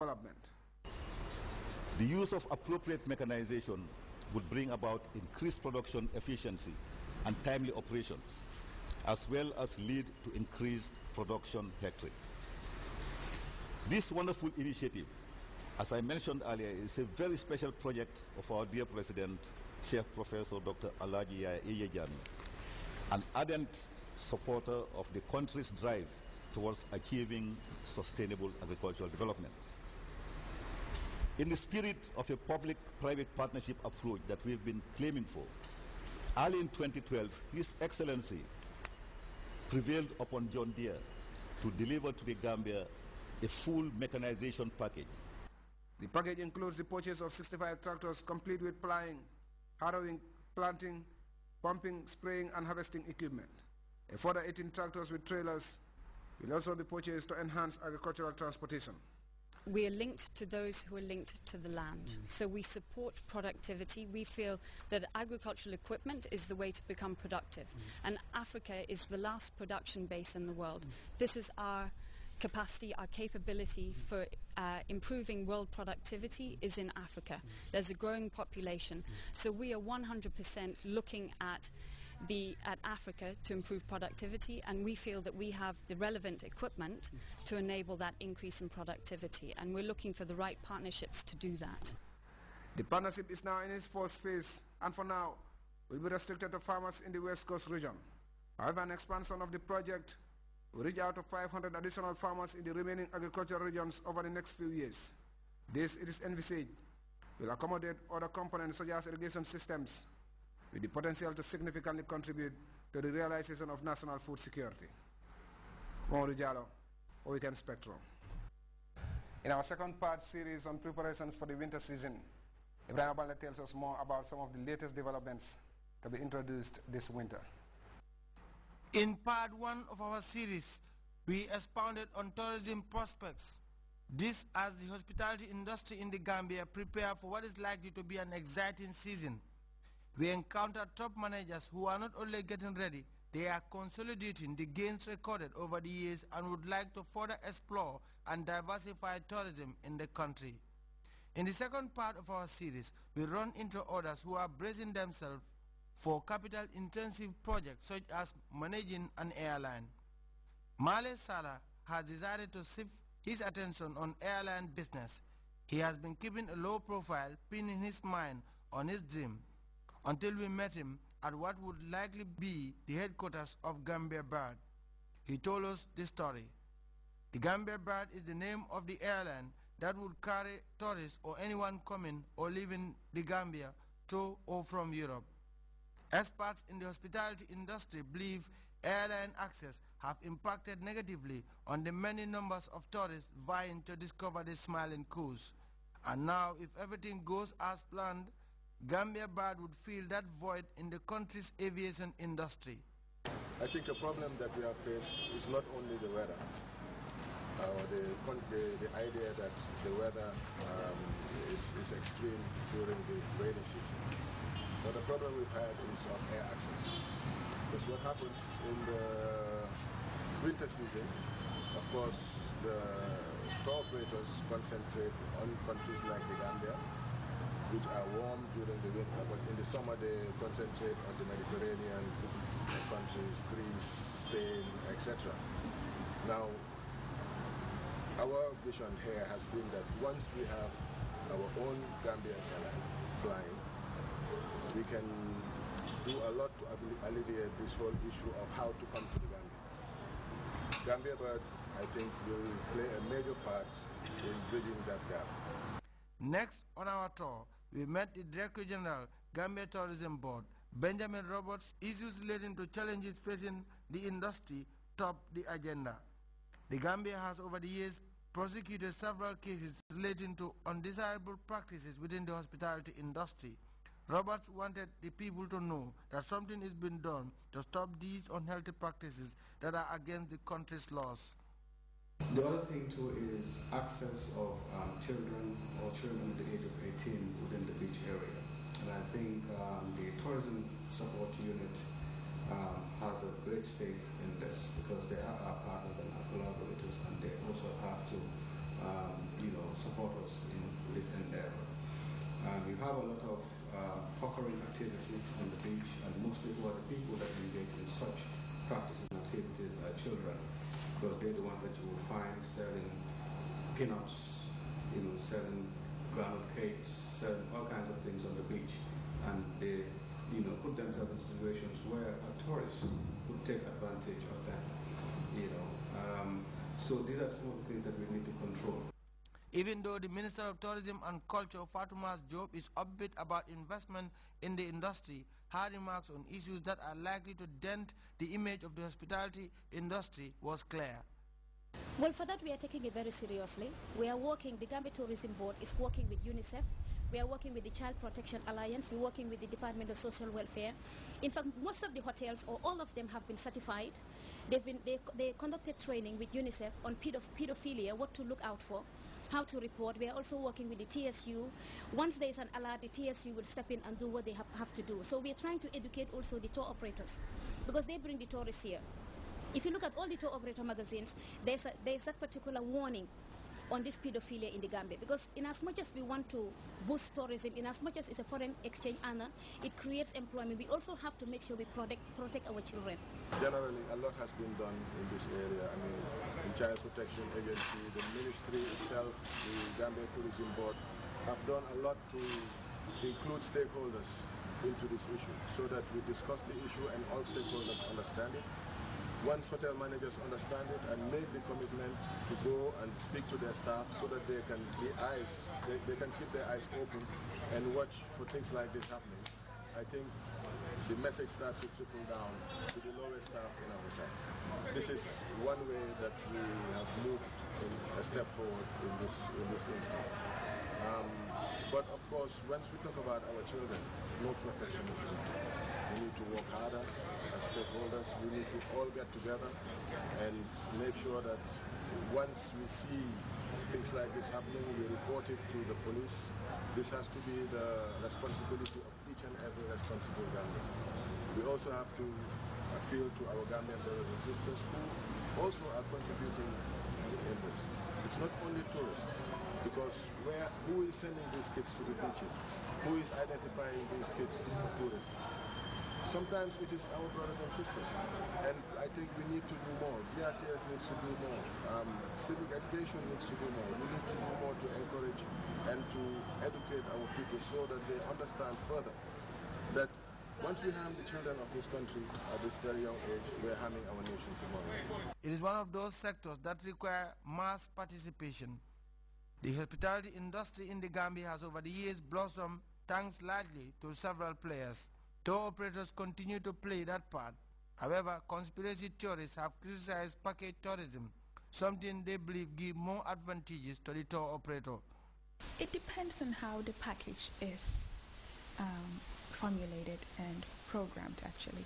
development. The use of appropriate mechanization would bring about increased production efficiency and timely operations, as well as lead to increased production hectare. This wonderful initiative, as I mentioned earlier, is a very special project of our dear President, Chief Professor Dr. Alaji Iyejan, an ardent supporter of the country's drive towards achieving sustainable agricultural development. In the spirit of a public-private partnership approach that we've been claiming for, early in 2012, His Excellency prevailed upon John Deere to deliver to the Gambia a full mechanization package. The package includes the purchase of 65 tractors complete with ploughing, harrowing, planting, pumping, spraying and harvesting equipment. A further 18 tractors with trailers will also be purchased to enhance agricultural transportation. We are linked to those who are linked to the land. So we support productivity. We feel that agricultural equipment is the way to become productive. And Africa is the last production base in the world. This is our capacity, our capability for improving world productivity is in Africa. There's a growing population. So we are 100% looking at Africa to improve productivity, and we feel that we have the relevant equipment to enable that increase in productivity, and we're looking for the right partnerships to do that. The partnership is now in its first phase, and for now will be restricted to farmers in the West Coast region. However, an expansion of the project will reach out to 500 additional farmers in the remaining agricultural regions over the next few years. This, it is envisaged, will accommodate other components such as irrigation systems, with the potential to significantly contribute to the realization of national food security. Mauricio Jallo, Weekend Spectrum. In our second part series on preparations for the winter season, Ibrahim Balde tells us more about some of the latest developments to be introduced this winter. In part one of our series, we expounded on tourism prospects. This as the hospitality industry in the Gambia prepare for what is likely to be an exciting season. We encountered top managers who are not only getting ready, they are consolidating the gains recorded over the years and would like to further explore and diversify tourism in the country. In the second part of our series, we run into others who are bracing themselves for capital-intensive projects such as managing an airline. Male Salah has decided to shift his attention on airline business. He has been keeping a low profile, pinning his mind on his dream, until we met him at what would likely be the headquarters of Gambia Bird. He told us this story. The Gambia Bird is the name of the airline that would carry tourists or anyone coming or leaving the Gambia to or from Europe. Experts in the hospitality industry believe airline access have impacted negatively on the many numbers of tourists vying to discover the smiling coast. And now, if everything goes as planned, Gambia Bird would fill that void in the country's aviation industry. I think the problem that we have faced is not only the weather, or the idea that the weather is extreme during the rainy season. But the problem we've had is of air access. Because what happens in the winter season, of course, the tour operators concentrate on countries like the Gambia, which are warm during the winter, but in the summer they concentrate on the Mediterranean countries, Greece, Spain, etc. Now, our vision here has been that once we have our own Gambian airline flying, we can do a lot to alleviate this whole issue of how to come to the Gambia. Gambia Bird, I think, will play a major part in bridging that gap. Next on our tour, we met the Director General, Gambia Tourism Board, Benjamin Roberts. Issues relating to challenges facing the industry top the agenda. The Gambia has over the years prosecuted several cases relating to undesirable practices within the hospitality industry. Roberts wanted the people to know that something is being done to stop these unhealthy practices that are against the country's laws. The other thing too is access of children or children under the age of 18 within the beach area. And I think the tourism support unit has a great stake in this because they are our partners and our collaborators, and they also have to support us in this endeavor. We have a lot of hawkering activities on the beach, and mostly who are the people that engage in such practices and activities are children, because they're the ones that you will find selling peanuts, selling ground cakes, selling all kinds of things on the beach, and they put themselves in situations where a tourist would take advantage of that. So these are some of the things that we need to control. Even though the Minister of Tourism and Culture, Fatoumata Diop, is upbeat about investment in the industry, her remarks on issues that are likely to dent the image of the hospitality industry was clear. Well, for that we are taking it very seriously. We are working, the Gambia Tourism Board is working with UNICEF. We are working with the Child Protection Alliance. We're working with the Department of Social Welfare. In fact, most of the hotels, or all of them, have been certified. They conducted training with UNICEF on pedophilia, what to look out for, how to report. We are also working with the TSU. Once there is an alert, the TSU will step in and do what they have to do. So we are trying to educate also the tour operators, because they bring the tourists here. If you look at all the tour operator magazines, there's that particular warning on this pedophilia in the Gambia, because in as much as we want to boost tourism, in as much as it's a foreign exchange earner, it creates employment. We also have to make sure we protect our children. Generally, a lot has been done in this area. I mean, the Child Protection Agency, the ministry itself, the Gambia Tourism Board have done a lot to include stakeholders into this issue, so that we discuss the issue and all stakeholders understand it. Once hotel managers understand it and make the commitment to go and speak to their staff, so that they can they can keep their eyes open and watch for things like this happening, I think the message starts to trickle down to the lowest staff in our hotel. This is one way that we have moved a step forward in this instance. But of course, once we talk about our children, no protection is enough. We need to work harder as stakeholders. We need to all get together and make sure that once we see things like this happening, we report it to the police. This has to be the responsibility of each and every responsible Gambian. We also have to appeal to our Gambian brothers and sisters who also are contributing in this. It's not only tourists, because who is sending these kids to the beaches? Who is identifying these kids for tourists? Sometimes it is our brothers and sisters, and I think we need to do more. Grts needs to do more. Civic education needs to do more. We need to do more to encourage and to educate our people so that they understand further that once we harm the children of this country at this very young age, we're harming our nation tomorrow. It is one of those sectors that require mass participation. The hospitality industry in the Gambia has over the years blossomed thanks largely to several players. Tour operators continue to play that part. However, conspiracy theorists have criticized package tourism, something they believe give more advantages to the tour operator. It depends on how the package is formulated and programmed, actually,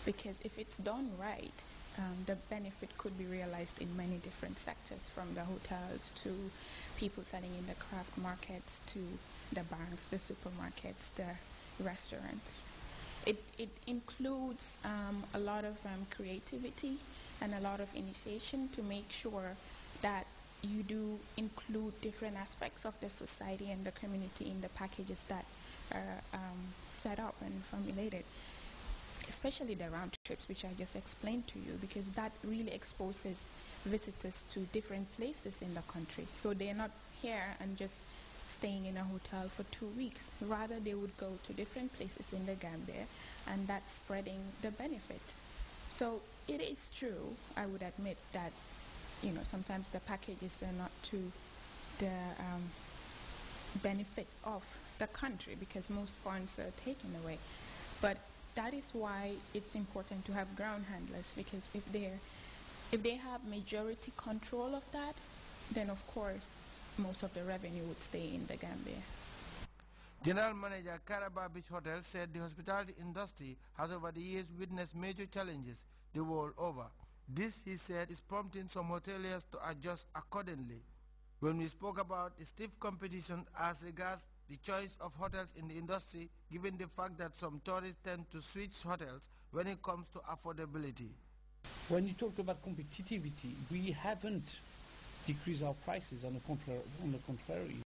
because if it's done right, the benefit could be realized in many different sectors, from the hotels to people selling in the craft markets to the banks, the supermarkets, the restaurants. It includes a lot of creativity and a lot of initiation to make sure that you do include different aspects of the society and the community in the packages that are set up and formulated, especially the round trips, which I just explained to you, because that really exposes visitors to different places in the country. So they're not here and just staying in a hotel for 2 weeks. Rather, they would go to different places in the Gambia, and that's spreading the benefits. So it is true, I would admit, that sometimes the packages are not to the benefit of the country, because most funds are taken away. But that is why it's important to have ground handlers, because if they have majority control of that, then of course most of the revenue would stay in the Gambia. General Manager Caraba Beach Hotel said the hospitality industry has over the years witnessed major challenges the world over. This, he said, is prompting some hoteliers to adjust accordingly. When we spoke about the stiff competition as regards the choice of hotels in the industry, given the fact that some tourists tend to switch hotels when it comes to affordability. When you talk about competitivity, we haven't decrease our prices. On the contrary,